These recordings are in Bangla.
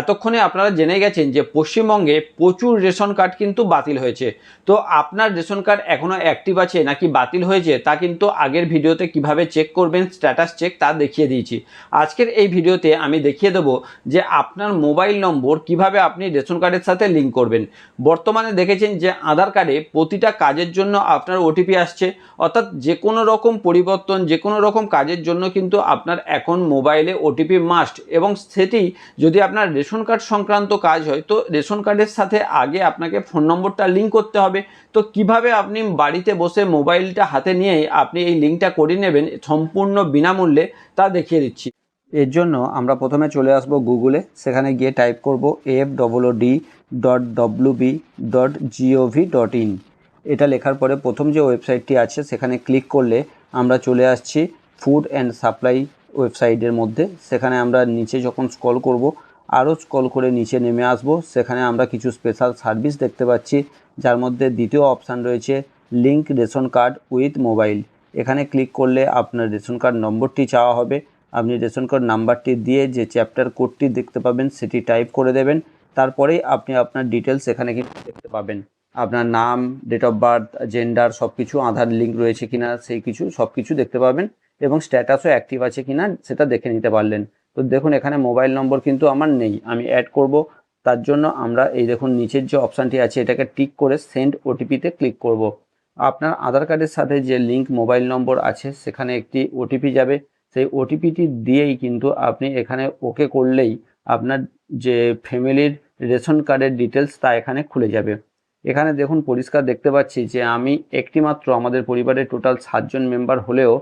এতক্ষণে আপনারা জেনে গেছেন যে পশ্চিমবঙ্গে প্রচুর রেশন কার্ড কিন্তু বাতিল হয়েছে। তো আপনার রেশন কার্ড এখনও অ্যাক্টিভ আছে নাকি বাতিল হয়েছে তা কিন্তু আগের ভিডিওতে কিভাবে চেক করবেন স্ট্যাটাস চেক তা দেখিয়ে দিয়েছি। আজকের এই ভিডিওতে আমি দেখিয়ে দেবো যে আপনার মোবাইল নম্বর কিভাবে আপনি রেশন কার্ডের সাথে লিঙ্ক করবেন। বর্তমানে দেখেছেন যে আধার কার্ডে প্রতিটা কাজের জন্য আপনার ওটিপি আসছে, অর্থাৎ যে কোনো রকম পরিবর্তন যে কোনো রকম কাজের জন্য কিন্তু আপনার এখন মোবাইলে ওটিপি মাস্ট, এবং সেটি যদি আপনার রেশন কার্ড সংক্রান্ত কাজ হয় তো রেশন কার্ডের সাথে আগে আপনাকে ফোন নম্বরটা লিঙ্ক করতে হবে। তো কিভাবে আপনি বাড়িতে বসে মোবাইলটা হাতে নিয়েই আপনি এই লিঙ্কটা করে নেবেন সম্পূর্ণ বিনামূল্যে তা দেখিয়ে দিচ্ছি। এর জন্য আমরা প্রথমে চলে আসব গুগলে, সেখানে গিয়ে টাইপ করব fwd.wb.gov.in। এটা লেখার পরে প্রথম যে ওয়েবসাইটটি আছে সেখানে ক্লিক করলে আমরা চলে আসছি ফুড অ্যান্ড সাপ্লাই ওয়েবসাইটের মধ্যে। সেখানে আমরা নিচে যখন স্ক্রল করব আরও স্ক্রল করে নিচে নেমে আসব, সেখানে আমরা কিছু স্পেশাল সার্ভিস দেখতে পাচ্ছি, যার মধ্যে দ্বিতীয় অপশান রয়েছে link ration card with mobile. এখানে ক্লিক করলে আপনার রেশন কার্ড নম্বরটি চাওয়া হবে। আপনি রেশন কার্ড নাম্বারটি দিয়ে যে চ্যাপ্টার কোডটি দেখতে পাবেন সেটি টাইপ করে দেবেন। তারপরেই আপনি আপনার ডিটেলস এখানে কিন্তু দেখতে পাবেন, আপনার নাম, ডেট অফ বার্থ, জেন্ডার, সব কিছু, আধার লিঙ্ক রয়েছে কিনা সেই কিছু সব কিছু দেখতে পাবেন, এবং স্ট্যাটাসও অ্যাক্টিভ আছে কিনা সেটা দেখে নিতে পারলেন। তো দেখুন এখানে মোবাইল নম্বর কিন্তু আমার নেই, আমি অ্যাড করব। তার জন্য আমরা এই দেখুন নিচের যে অপশানটি আছে এটাকে টিক করে সেন্ড ওটিপিতে ক্লিক করব। আপনার আধার কার্ডের সাথে যে লিঙ্ক মোবাইল নম্বর আছে সেখানে একটি ওটিপি যাবে, সেই ওটিপিটি দিয়েই কিন্তু আপনি এখানে ওকে করলেই আপনার যে ফ্যামিলির রেশন কার্ডের ডিটেলস তা এখানে খুলে যাবে। এখানে দেখুন পরিষ্কার দেখতে পাচ্ছি যে আমি একটিমাত্র, আমাদের পরিবারের টোটাল 7 জন মেম্বার হলেও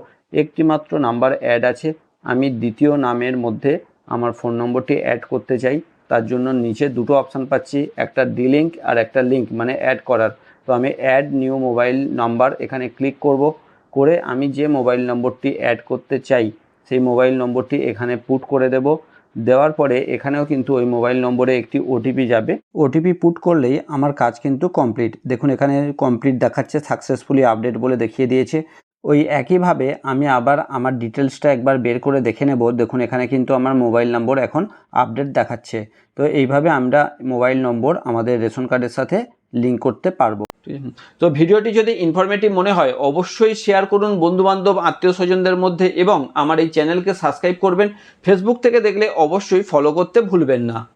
একটিমাত্র নাম্বার অ্যাড আছে। আমি দ্বিতীয় নামের মধ্যে আমার ফোন নম্বরটি অ্যাড করতে চাই, তার জন্য নিচে দুটো অপশান পাচ্ছি, একটা ডিলিঙ্ক আর একটা লিঙ্ক মানে অ্যাড করার। তো আমি অ্যাড নিউ মোবাইল নাম্বার এখানে ক্লিক করব, করে আমি যে মোবাইল নম্বরটি অ্যাড করতে চাই সেই মোবাইল নম্বরটি এখানে পুট করে দেব। দেওয়ার পরে এখানেও কিন্তু ওই মোবাইল নম্বরে একটি ওটিপি যাবে, ওটিপি পুট করলেই আমার কাজ কিন্তু কমপ্লিট। দেখুন এখানে কমপ্লিট দেখাচ্ছে, সাকসেসফুলি আপডেট বলে দেখিয়ে দিয়েছে। ওই একইভাবে আমি আবার আমার ডিটেলসটা একবার বের করে দেখে নেব। দেখুন এখানে কিন্তু আমার মোবাইল নম্বর এখন আপডেট দেখাচ্ছে। তো এইভাবে আমরা মোবাইল নম্বর আমাদের রেশন কার্ডের সাথে লিঙ্ক করতে পারবো। তো ভিডিওটি যদি ইনফরমেটিভ মনে হয় অবশ্যই শেয়ার করুন বন্ধুবান্ধব আত্মীয় স্বজনদের মধ্যে, এবং আমার এই চ্যানেলকে সাবস্ক্রাইব করবেন। ফেসবুক থেকে দেখলে অবশ্যই ফলো করতে ভুলবেন না।